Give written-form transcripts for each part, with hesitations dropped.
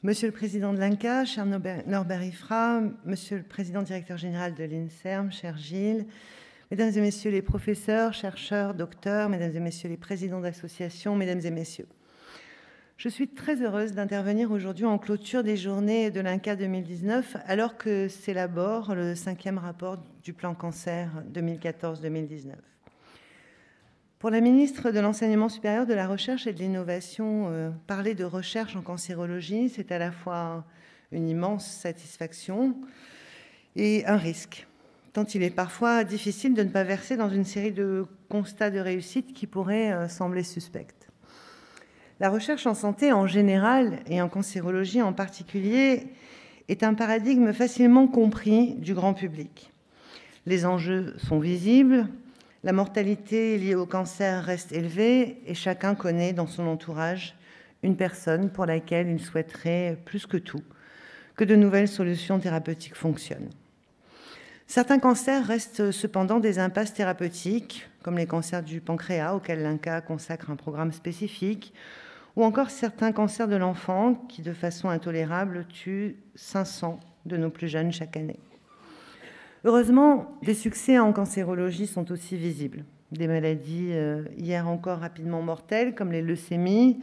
Monsieur le Président de l'INCa, cher Norbert Ifra, Monsieur le Président directeur général de l'INSERM, cher Gilles, Mesdames et Messieurs les professeurs, chercheurs, docteurs, Mesdames et Messieurs les présidents d'associations, Mesdames et Messieurs. Je suis très heureuse d'intervenir aujourd'hui en clôture des journées de l'INCa 2019, alors que s'élabore le 5e rapport du plan cancer 2014-2019. Pour la ministre de l'Enseignement supérieur, de la Recherche et de l'Innovation, parler de recherche en cancérologie, c'est à la fois une immense satisfaction et un risque, tant il est parfois difficile de ne pas verser dans une série de constats de réussite qui pourraient sembler suspects. La recherche en santé en général et en cancérologie en particulier est un paradigme facilement compris du grand public. Les enjeux sont visibles, la mortalité liée au cancer reste élevée et chacun connaît dans son entourage une personne pour laquelle il souhaiterait plus que tout que de nouvelles solutions thérapeutiques fonctionnent. Certains cancers restent cependant des impasses thérapeutiques, comme les cancers du pancréas auxquels l'INCa consacre un programme spécifique, ou encore certains cancers de l'enfant qui, de façon intolérable, tuent 500 de nos plus jeunes chaque année. Heureusement, des succès en cancérologie sont aussi visibles. Des maladies hier encore rapidement mortelles, comme les leucémies,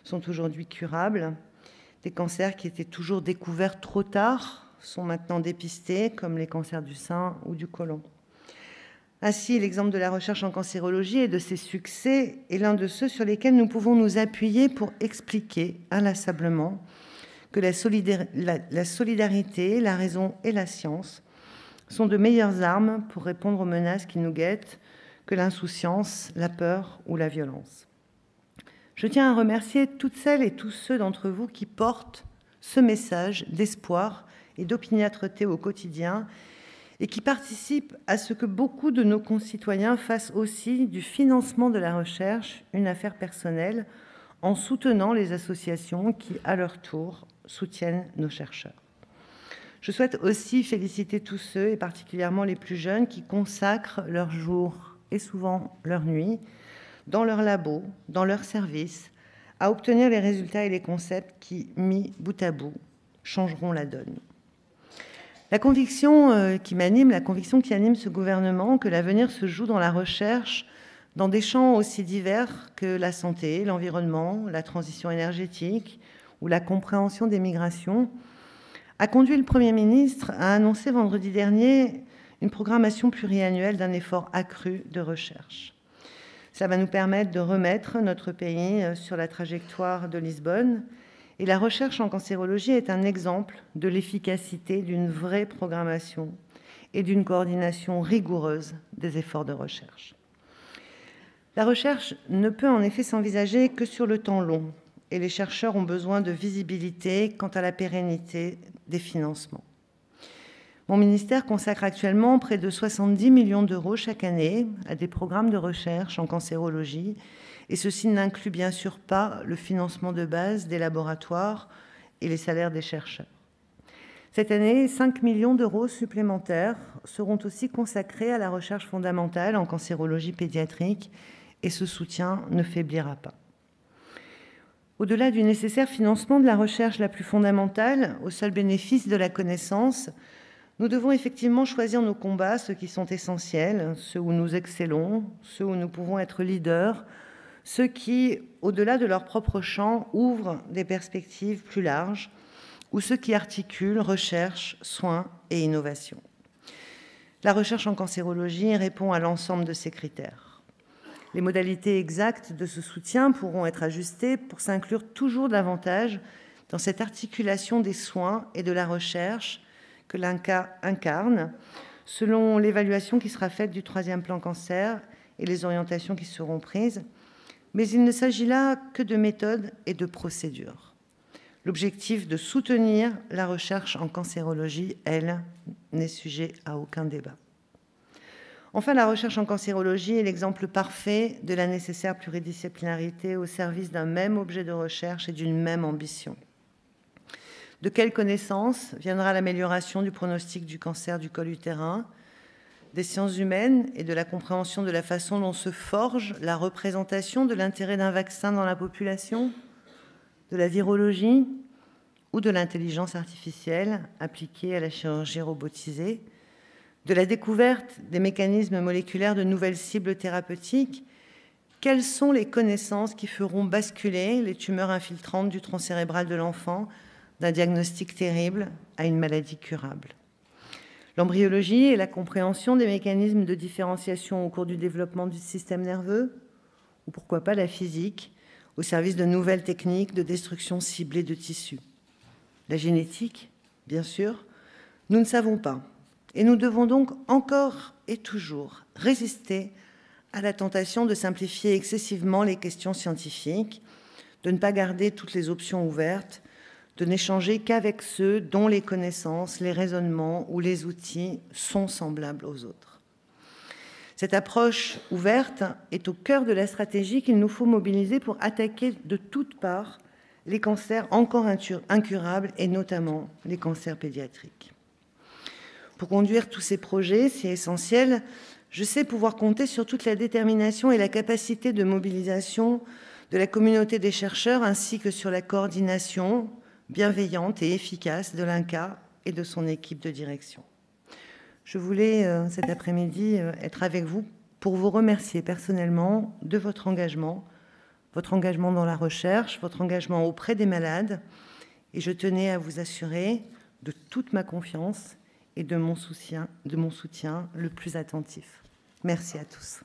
sont aujourd'hui curables. Des cancers qui étaient toujours découverts trop tard sont maintenant dépistés, comme les cancers du sein ou du côlon. Ainsi, l'exemple de la recherche en cancérologie et de ses succès est l'un de ceux sur lesquels nous pouvons nous appuyer pour expliquer inlassablement que la solidarité, la raison et la science sont de meilleures armes pour répondre aux menaces qui nous guettent que l'insouciance, la peur ou la violence. Je tiens à remercier toutes celles et tous ceux d'entre vous qui portent ce message d'espoir et d'opiniâtreté au quotidien et qui participent à ce que beaucoup de nos concitoyens fassent aussi du financement de la recherche une affaire personnelle en soutenant les associations qui, à leur tour, soutiennent nos chercheurs. Je souhaite aussi féliciter tous ceux, et particulièrement les plus jeunes, qui consacrent leurs jours et souvent leurs nuits dans leurs labos, dans leurs services, à obtenir les résultats et les concepts qui, mis bout à bout, changeront la donne. La conviction qui anime ce gouvernement, que l'avenir se joue dans la recherche, dans des champs aussi divers que la santé, l'environnement, la transition énergétique ou la compréhension des migrations, a conduit le Premier ministre à annoncer vendredi dernier une programmation pluriannuelle d'un effort accru de recherche. Ça va nous permettre de remettre notre pays sur la trajectoire de Lisbonne. Et la recherche en cancérologie est un exemple de l'efficacité d'une vraie programmation et d'une coordination rigoureuse des efforts de recherche. La recherche ne peut en effet s'envisager que sur le temps long, et les chercheurs ont besoin de visibilité quant à la pérennité des financements. Mon ministère consacre actuellement près de 70 millions d'euros chaque année à des programmes de recherche en cancérologie, et ceci n'inclut bien sûr pas le financement de base des laboratoires et les salaires des chercheurs. Cette année, 5 millions d'euros supplémentaires seront aussi consacrés à la recherche fondamentale en cancérologie pédiatrique, et ce soutien ne faiblira pas. Au-delà du nécessaire financement de la recherche la plus fondamentale, au seul bénéfice de la connaissance, nous devons effectivement choisir nos combats, ceux qui sont essentiels, ceux où nous excellons, ceux où nous pouvons être leaders, ceux qui, au-delà de leur propre champ, ouvrent des perspectives plus larges, ou ceux qui articulent recherche, soins et innovation. La recherche en cancérologie répond à l'ensemble de ces critères. Les modalités exactes de ce soutien pourront être ajustées pour s'inclure toujours davantage dans cette articulation des soins et de la recherche que l'INCa incarne, selon l'évaluation qui sera faite du 3e plan cancer et les orientations qui seront prises. Mais il ne s'agit là que de méthodes et de procédures. L'objectif de soutenir la recherche en cancérologie, elle, n'est sujet à aucun débat. Enfin, la recherche en cancérologie est l'exemple parfait de la nécessaire pluridisciplinarité au service d'un même objet de recherche et d'une même ambition. De quelle connaissance viendra l'amélioration du pronostic du cancer du col utérin, des sciences humaines et de la compréhension de la façon dont se forge la représentation de l'intérêt d'un vaccin dans la population, de la virologie ou de l'intelligence artificielle appliquée à la chirurgie robotisée, de la découverte des mécanismes moléculaires de nouvelles cibles thérapeutiques. Quelles sont les connaissances qui feront basculer les tumeurs infiltrantes du tronc cérébral de l'enfant d'un diagnostic terrible à une maladie curable? L'embryologie et la compréhension des mécanismes de différenciation au cours du développement du système nerveux, ou pourquoi pas la physique, au service de nouvelles techniques de destruction ciblée de tissus. La génétique, bien sûr, nous ne savons pas. Et nous devons donc encore et toujours résister à la tentation de simplifier excessivement les questions scientifiques, de ne pas garder toutes les options ouvertes, de n'échanger qu'avec ceux dont les connaissances, les raisonnements ou les outils sont semblables aux autres. Cette approche ouverte est au cœur de la stratégie qu'il nous faut mobiliser pour attaquer de toutes parts les cancers encore incurables et notamment les cancers pédiatriques. Pour conduire tous ces projets si essentiels, je sais pouvoir compter sur toute la détermination et la capacité de mobilisation de la communauté des chercheurs ainsi que sur la coordination bienveillante et efficace de l'INCa et de son équipe de direction. Je voulais cet après-midi être avec vous pour vous remercier personnellement de votre engagement dans la recherche, votre engagement auprès des malades, et je tenais à vous assurer de toute ma confiance et de mon soutien le plus attentif. Merci à tous.